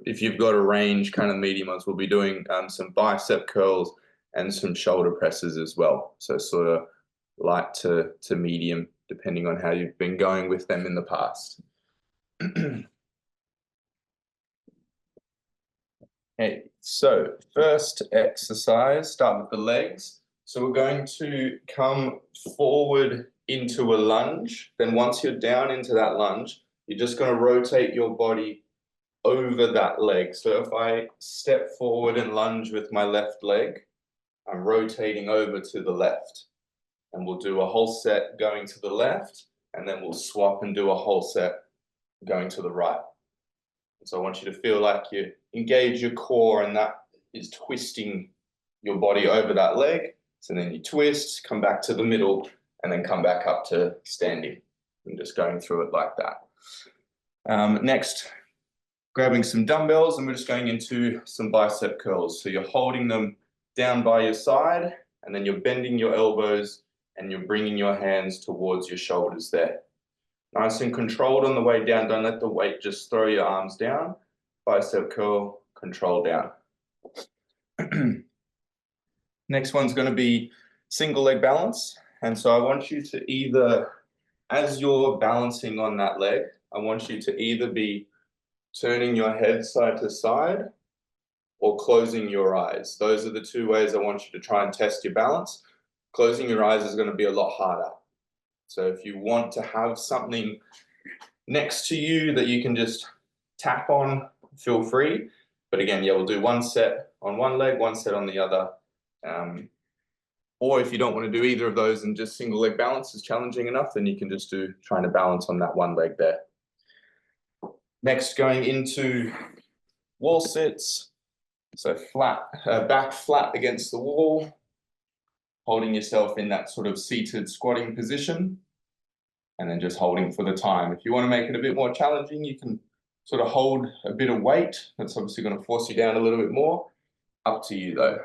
if you've got a range, kind of medium ones, we'll be doing some bicep curls and some shoulder presses as well. So sort of light to medium, depending on how you've been going with them in the past. Okay, so first exercise, start with the legs. So we're going to come forward into a lunge. Then once you're down into that lunge, you're just going to rotate your body over that leg. So if I step forward and lunge with my left leg, I'm rotating over to the left. And we'll do a whole set going to the left, and then we'll swap and do a whole set going to the right. So I want you to feel like you engage your core, and that is twisting your body over that leg. So then you twist, come back to the middle, and then come back up to standing. And just going through it like that. Next, grabbing some dumbbells, and we're just going into some bicep curls. So you're holding them down by your side, and then you're bending your elbows, and you're bringing your hands towards your shoulders there. Nice and controlled on the way down. Don't let the weight just throw your arms down. Bicep curl, control down. Next one's going to be single leg balance. And so I want you to either, as you're balancing on that leg, I want you to either be turning your head side to side or closing your eyes. Those are the two ways I want you to try and test your balance. Closing your eyes is going to be a lot harder. So if you want to have something next to you that you can just tap on, feel free. But again, yeah, we'll do one set on one leg, one set on the other. Or if you don't want to do either of those and just single leg balance is challenging enough, then you can just do trying to balance on that one leg there. Next, going into wall sits. So flat, back flat against the wall, holding yourself in that sort of seated squatting position, and then just holding for the time. If you want to make it a bit more challenging, you can sort of hold a bit of weight. That's obviously going to force you down a little bit more. Up to you though.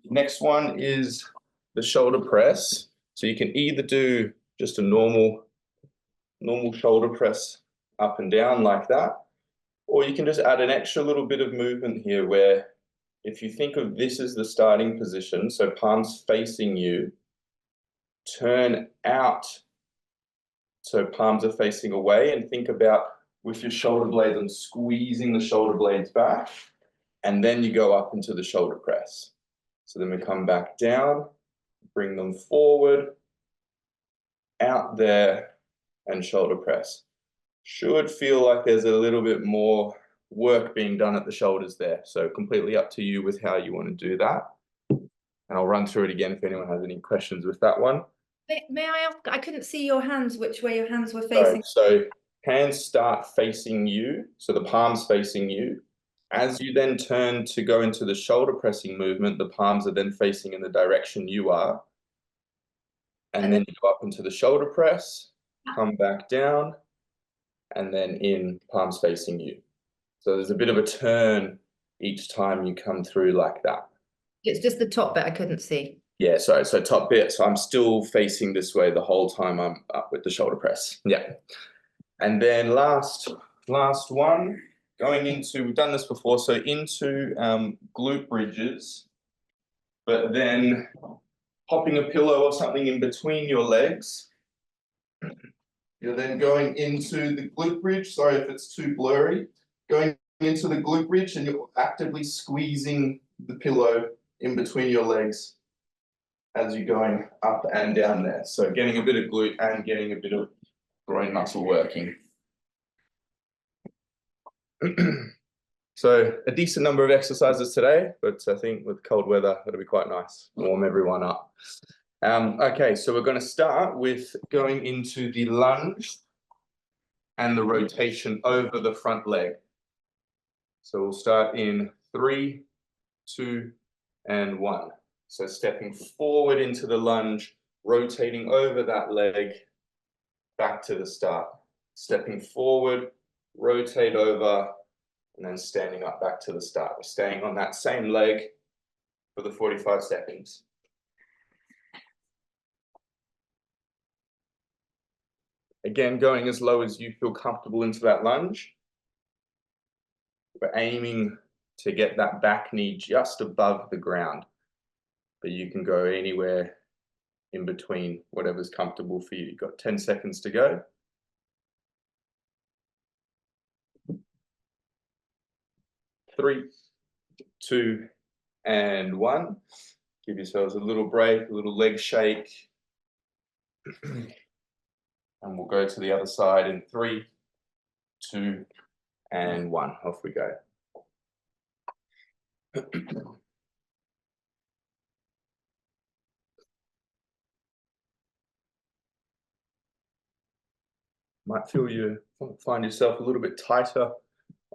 Next one is the shoulder press. So you can either do just a normal shoulder press up and down like that, or you can just add an extra little bit of movement here where if you think of this as the starting position, so palms facing you, turn out so palms are facing away, and think about with your shoulder blades and squeezing the shoulder blades back, and then you go up into the shoulder press. So then we come back down, bring them forward, out there, and shoulder press. Should feel like there's a little bit more work being done at the shoulders there. So completely up to you with how you want to do that. And I'll run through it again if anyone has any questions with that one. May I ask, I couldn't see your hands, which way your hands were facing. So hands start facing you, so the palms facing you. As you then turn to go into the shoulder pressing movement, the palms are then facing in the direction you are. And then you go up into the shoulder press, come back down, and then in, palms facing you. So there's a bit of a turn each time you come through like that. It's just the top bit I couldn't see. Yeah, sorry, so top bit. So I'm still facing this way the whole time I'm up with the shoulder press. Yeah. And then last one, going into, we've done this before, so into glute bridges, but then popping a pillow or something in between your legs. You're then going into the glute bridge. Sorry if it's too blurry. Going into the glute bridge, and you're actively squeezing the pillow in between your legs as you're going up and down there. So getting a bit of glute and getting a bit of groin muscle working. So a decent number of exercises today, but I think with cold weather, it'll be quite nice, warm everyone up. Okay, so we're going to start with going into the lunge and the rotation over the front leg. So we'll start in 3, 2, and 1. So stepping forward into the lunge, rotating over that leg, back to the start. Stepping forward, rotate over, and then standing up back to the start. We're staying on that same leg for the 45 seconds. Again, going as low as you feel comfortable into that lunge. We're aiming to get that back knee just above the ground, but you can go anywhere in between, whatever's comfortable for you. You've got 10 seconds to go. 3, 2, and 1. Give yourselves a little break, a little leg shake. And we'll go to the other side in 3, 2, and 1. Off we go. Might feel you find yourself a little bit tighter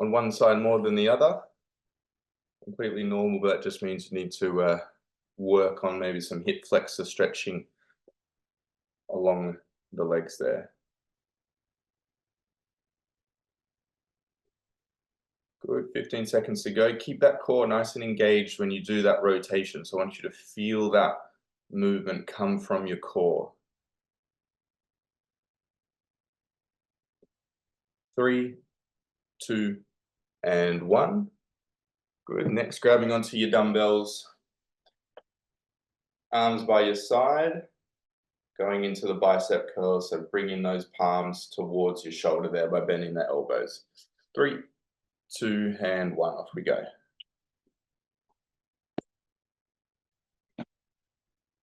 on one side more than the other. Completely normal, but that just means you need to work on maybe some hip flexor stretching along the legs there. Good, 15 seconds to go. Keep that core nice and engaged when you do that rotation. So I want you to feel that movement come from your core. 3, 2, and 1. Good. Next, grabbing onto your dumbbells. Arms by your side, going into the bicep curl. So bringing those palms towards your shoulder there by bending the elbows. 3, 2, and 1. Off we go.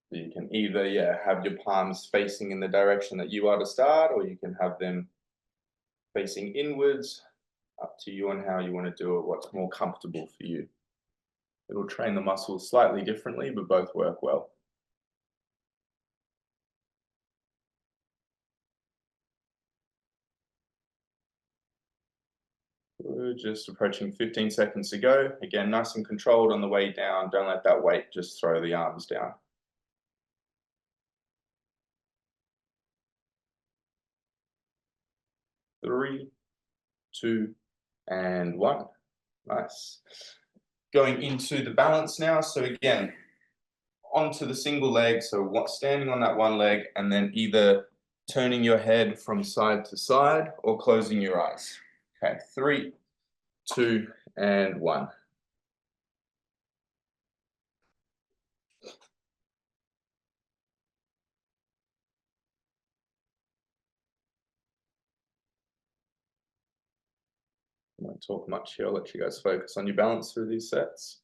You can either have your palms facing in the direction that you are to start, or you can have them facing inwards. Up to you on how you want to do it, what's more comfortable for you. It'll train the muscles slightly differently, but both work well. We're just approaching 15 seconds to go. Again, nice and controlled on the way down. Don't let that weight just throw the arms down. 3, 2, and 1. Nice. Going into the balance now. So again, onto the single leg. So standing on that one leg and then either turning your head from side to side or closing your eyes. Okay, 3, 2, and 1. I won't talk much here. I'll let you guys focus on your balance through these sets.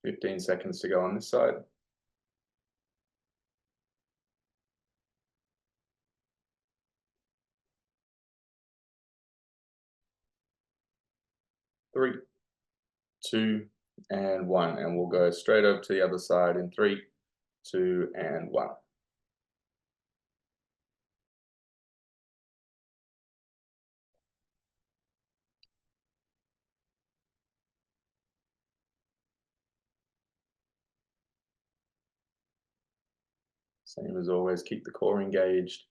Fifteen seconds to go on this side. 3, 2, and 1. And we'll go straight over to the other side in 3, 2, and 1. Same as always, keep the core engaged.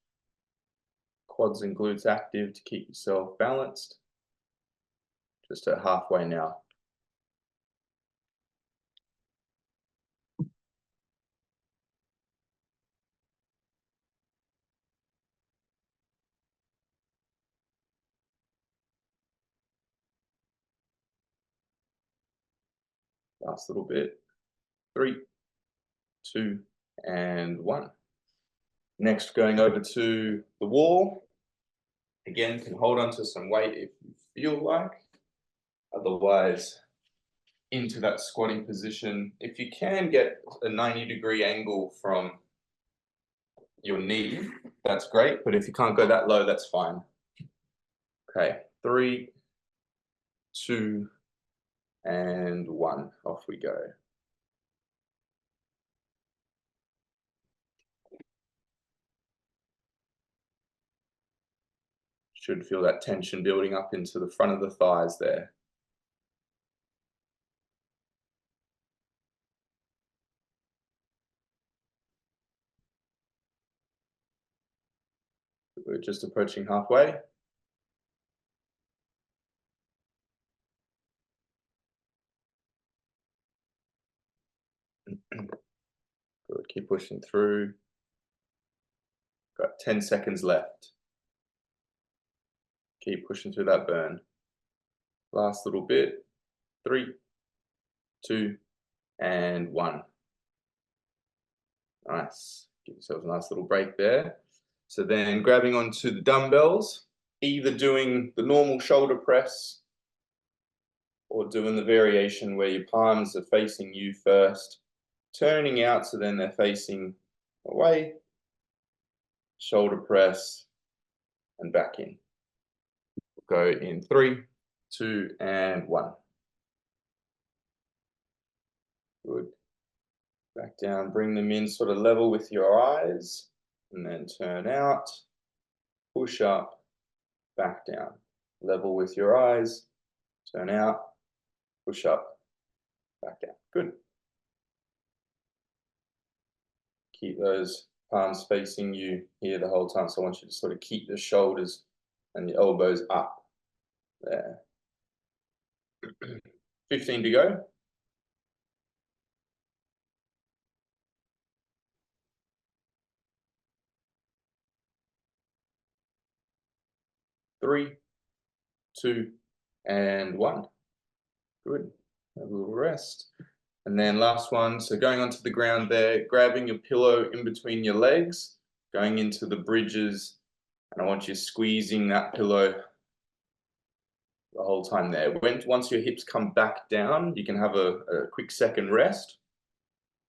Quads and glutes active to keep yourself balanced. Just at halfway now. Last little bit. 3, 2, and 1. Next, going over to the wall. Again, can hold on to some weight if you feel like. Otherwise, into that squatting position. If you can get a 90-degree angle from your knee, that's great. But if you can't go that low, that's fine. Okay, 3, 2, and 1. Off we go. Should feel that tension building up into the front of the thighs there. We're just approaching halfway. Keep pushing through. Got 10 seconds left. Keep pushing through that burn. Last little bit. 3, 2, and 1. Nice. Give yourselves a nice little break there. So then grabbing onto the dumbbells, either doing the normal shoulder press or doing the variation where your palms are facing you first, turning out so then they're facing away, shoulder press, and back in. Go in 3, 2, and 1. Good. Back down, bring them in sort of level with your eyes, and then turn out, push up, back down. Level with your eyes, turn out, push up, back down. Good. Keep those palms facing you here the whole time. So I want you to sort of keep the shoulders and the elbows up. There. 15 to go. 3, 2, and 1. Good. Have a little rest. And then last one, so going onto the ground there, grabbing your pillow in between your legs, going into the bridges, and I want you squeezing that pillow the whole time there. Once your hips come back down, you can have a quick second rest,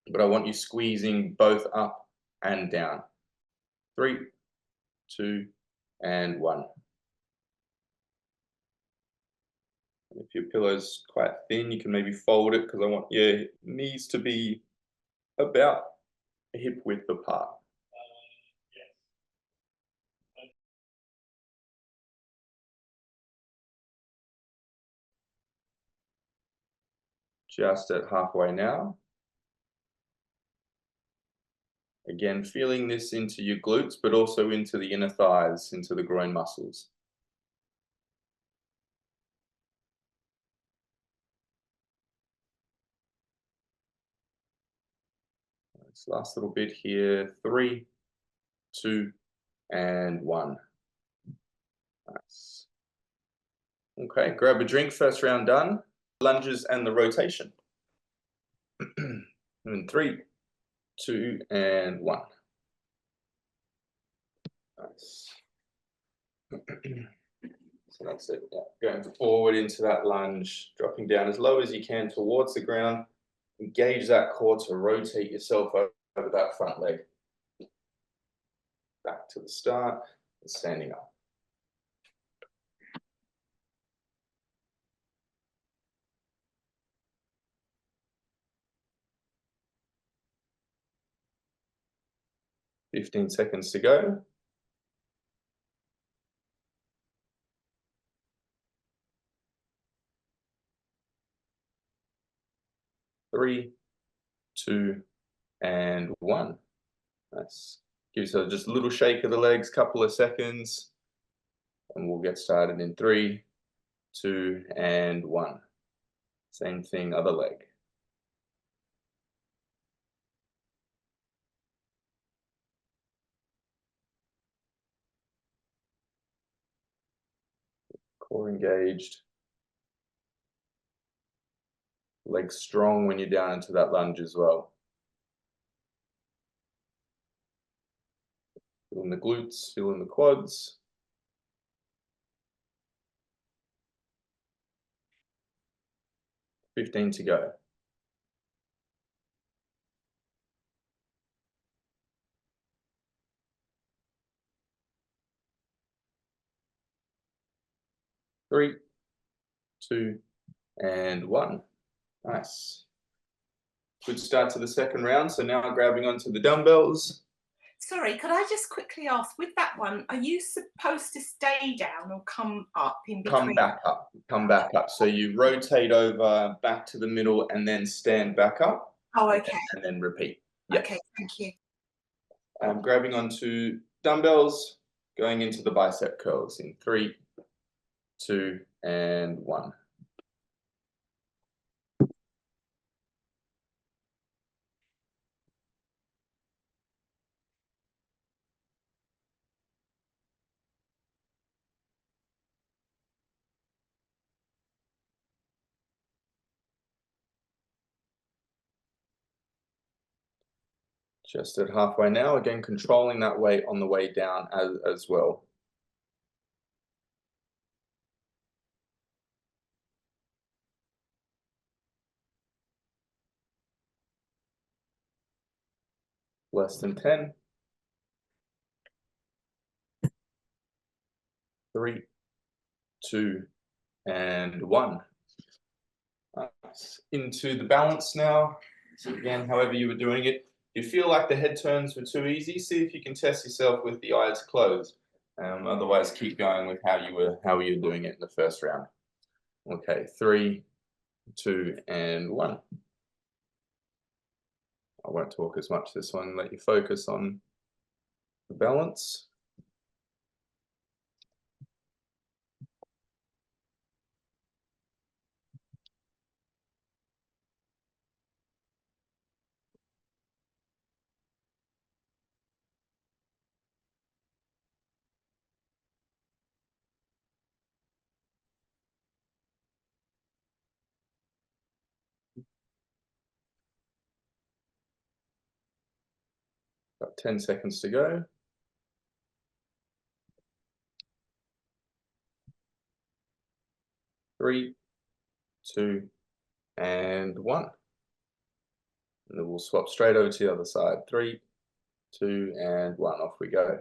but I want you squeezing both up and down. 3, 2, and 1. If your pillow's quite thin, you can maybe fold it because I want your knees to be about hip width apart. Just at halfway now. Again, feeling this into your glutes, but also into the inner thighs, into the groin muscles. This last little bit here, 3, 2, and 1. Nice. Okay, grab a drink, first round done. Lunges and the rotation. And 3, 2, and 1. Nice. So that's it. Yeah. Going forward into that lunge, dropping down as low as you can towards the ground. Engage that core to rotate yourself over that front leg. Back to the start and standing up. "15 seconds to go. 3, 2, and 1. Nice. Give yourself just a little shake of the legs, couple of seconds, and we'll get started in 3, 2, and 1. Same thing, other leg. Core engaged. Legs strong when you're down into that lunge as well. Feeling the glutes, feeling the quads. "15 to go. 3, 2, and 1. Nice. Good start to the second round. So now grabbing onto the dumbbells. Sorry, could I just quickly ask, with that one, are you supposed to stay down or come up in between? Come back up. Come back up. So you rotate over back to the middle and then stand back up. Oh, okay. And then repeat. Yeah. Okay, thank you. Grabbing onto dumbbells, going into the bicep curls in 3, 2, and 1. Just at halfway now, again, controlling that weight on the way down as well. Less than 10. 3, 2, and 1. Nice. Into the balance now. So again, however you were doing it, if you feel like the head turns were too easy, see if you can test yourself with the eyes closed. Otherwise, keep going with how you were doing it in the first round. Okay, 3, 2, and 1. I won't talk as much this one. Let you focus on the balance. Got 10 seconds to go. 3, 2, and 1. And then we'll swap straight over to the other side. 3, 2, and 1. Off we go.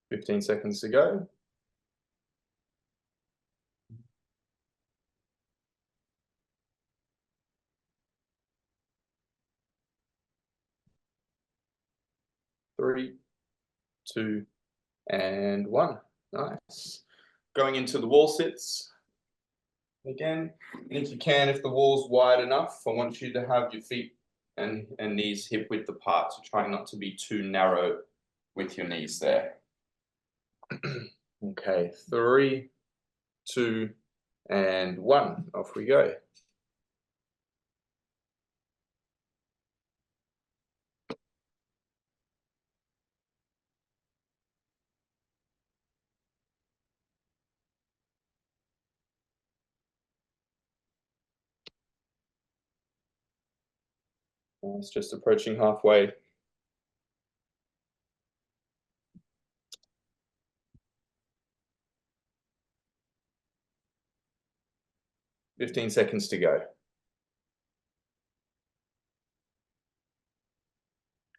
Fifteen seconds to go. 3, 2, and 1. Nice. Going into the wall sits again. And if you can, if the wall's wide enough, I want you to have your feet and knees hip width apart. So try not to be too narrow with your knees there. Okay, 3, 2, and 1. Off we go. It's just approaching halfway. Fifteen seconds to go.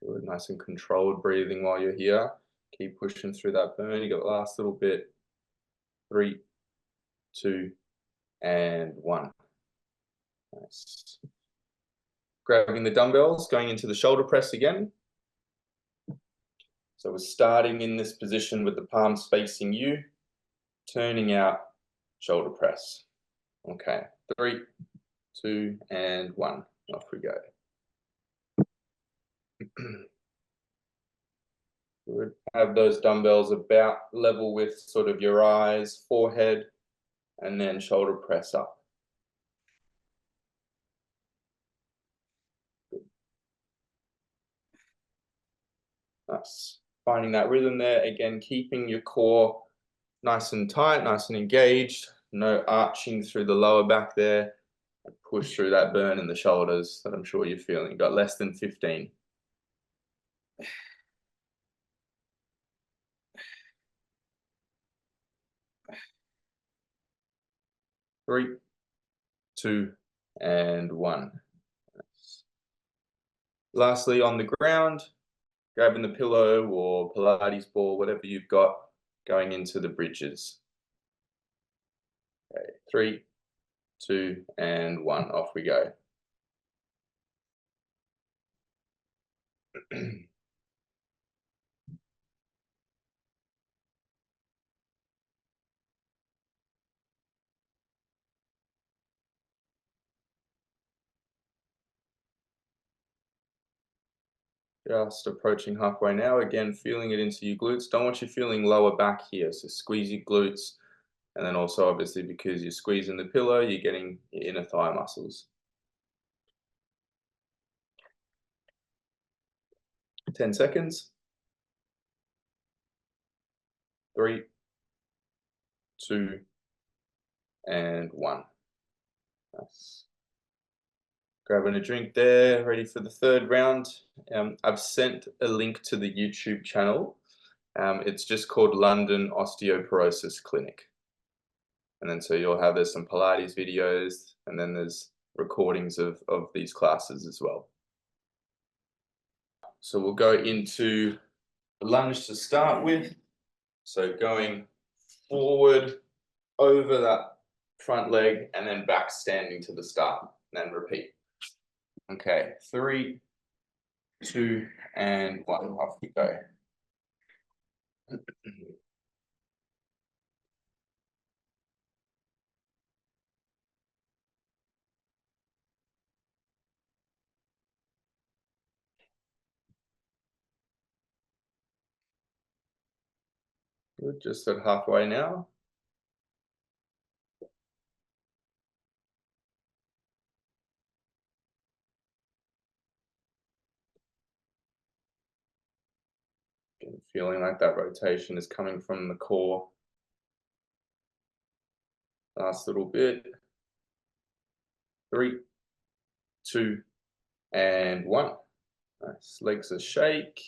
Good, nice and controlled breathing while you're here. Keep pushing through that burn. You got the last little bit. 3, 2, and 1. Nice. Grabbing the dumbbells, going into the shoulder press again. So we're starting in this position with the palms facing you, turning out, shoulder press. Okay, 3, 2, and 1. Off we go. Good. Have those dumbbells about level with sort of your eyes, forehead, and then shoulder press up. Good. Nice. Finding that rhythm there. Again, keeping your core nice and tight, nice and engaged. No arching through the lower back there. And push through that burn in the shoulders that I'm sure you're feeling. You've got less than 15. 3, 2, and 1. Lastly, on the ground, grabbing the pillow or Pilates ball, whatever you've got, going into the bridges. Okay, 3, 2, and 1. Off we go. Just approaching halfway now. Again, feeling it into your glutes. Don't want you feeling lower back here. So squeeze your glutes. And then also, obviously, because you're squeezing the pillow, you're getting your inner thigh muscles. 10 seconds. 3, 2, and 1. Nice. Grabbing a drink there, ready for the third round. I've sent a link to the YouTube channel. It's just called London Osteoporosis Clinic. And then so you'll have, there's some Pilates videos, and then there's recordings of these classes as well. So we'll go into the lunge to start with. So going forward over that front leg and then back standing to the start, and then repeat. Okay, 3, 2, and 1. Off we go. Good, just at halfway now. Again, feeling like that rotation is coming from the core. Last little bit. 3, 2, and 1. Nice. Legs a shake.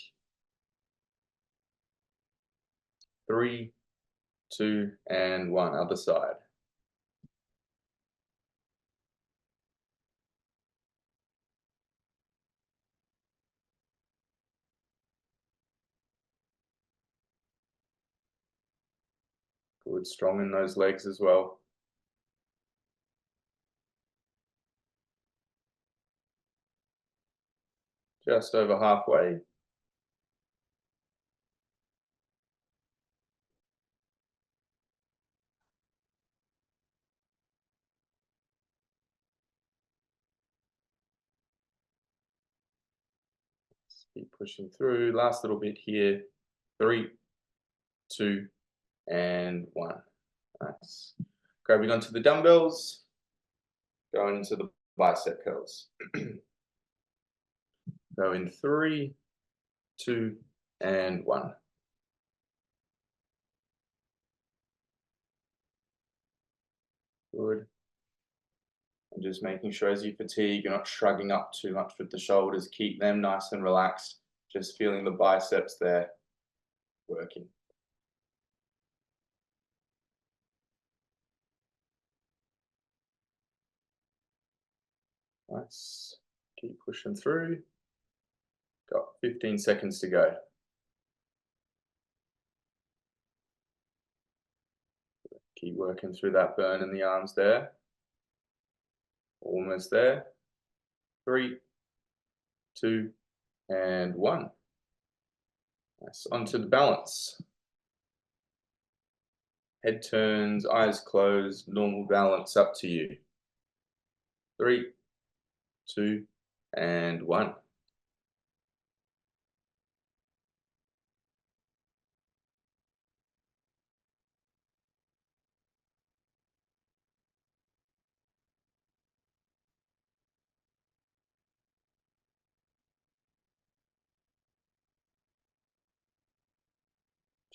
3, 2, and 1. Other side. Good, strong in those legs as well. Just over halfway. Keep pushing through. Last little bit here. 3, 2, and 1. Nice. Grabbing onto the dumbbells. Going into the bicep curls. Go in 3, 2, and 1. Good. And just making sure as you fatigue, you're not shrugging up too much with the shoulders. Keep them nice and relaxed. Just feeling the biceps there working. Nice. Keep pushing through. Got 15 seconds to go. Keep working through that burn in the arms there. Almost there. 3, 2, and 1. Nice. Onto the balance. Head turns, eyes closed, normal balance, up to you. 3, 2, and 1.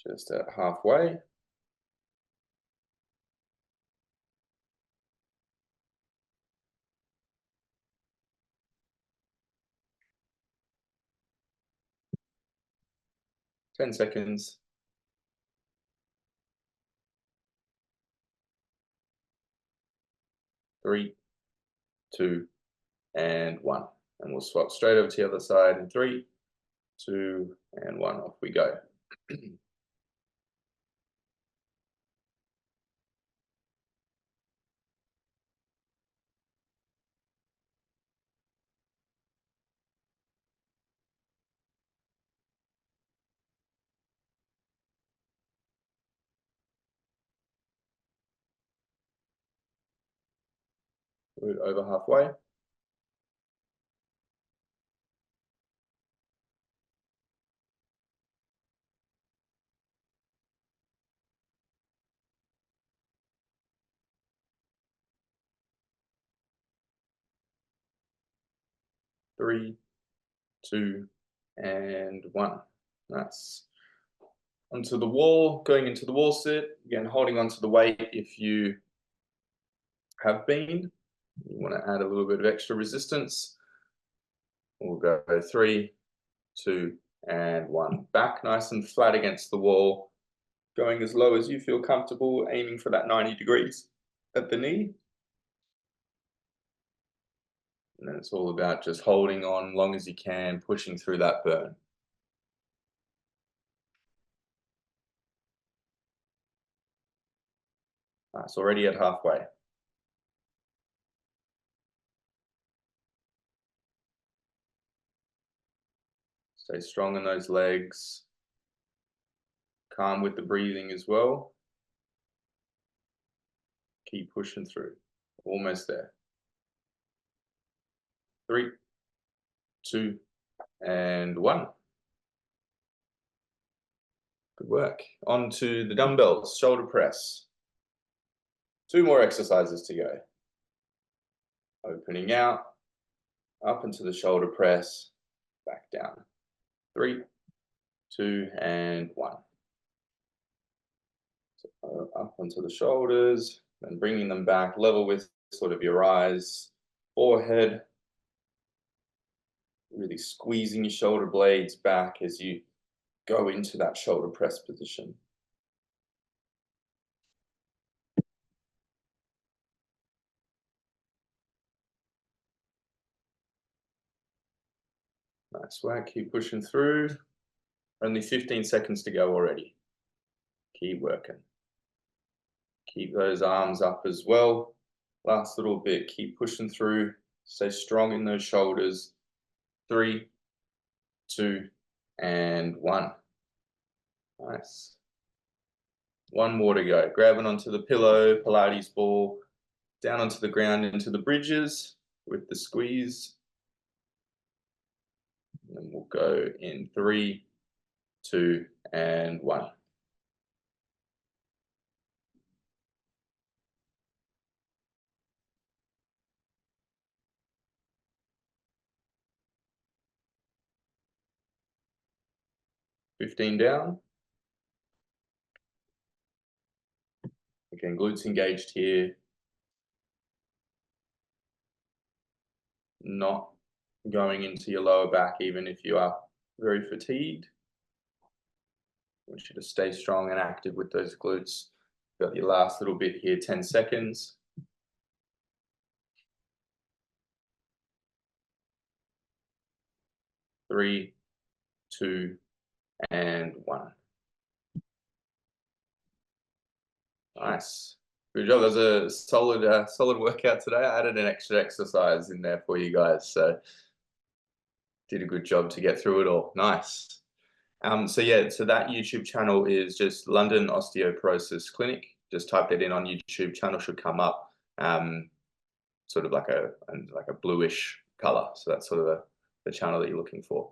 Just at halfway. Ten seconds. 3, 2, and 1. And we'll swap straight over to the other side in 3, 2, and 1. Off we go. Good, over halfway. 3, 2, and 1. Nice. Onto the wall, going into the wall sit, again, holding onto the weight if you have been. You want to add a little bit of extra resistance. We'll go 3, 2, and 1. Back nice and flat against the wall, going as low as you feel comfortable, aiming for that 90 degrees at the knee. And then it's all about just holding on long as you can, pushing through that burn. Nice, already at halfway. Stay strong in those legs. Calm with the breathing as well. Keep pushing through. Almost there. 3, 2, and 1. Good work. On to the dumbbells, shoulder press. 2 more exercises to go. Opening out, up into the shoulder press, back down. 3, 2, and 1. So up onto the shoulders, then bringing them back level with sort of your eyes, forehead. Really squeezing your shoulder blades back as you go into that shoulder press position. Nice work, keep pushing through. Only 15 seconds to go already. Keep working. Keep those arms up as well. Last little bit, keep pushing through. Stay strong in those shoulders. 3, 2, and 1. Nice. 1 more to go. Grabbing onto the pillow, Pilates ball, down onto the ground into the bridges with the squeeze. And then we'll go in 3, 2, and 1. $15 down. Again, glutes engaged here. Not going into your lower back even if you are very fatigued. I want you to stay strong and active with those glutes. Got your last little bit here, 10 seconds. Three, 2, and 1. Nice. Good job. That was a solid workout today. I added an extra exercise in there for you guys, so did a good job to get through it all. Nice. So yeah, so that YouTube channel is just London Osteoporosis Clinic. Just type that in on YouTube. Channel should come up. Sort of like a bluish color. So that's sort of the channel that you're looking for.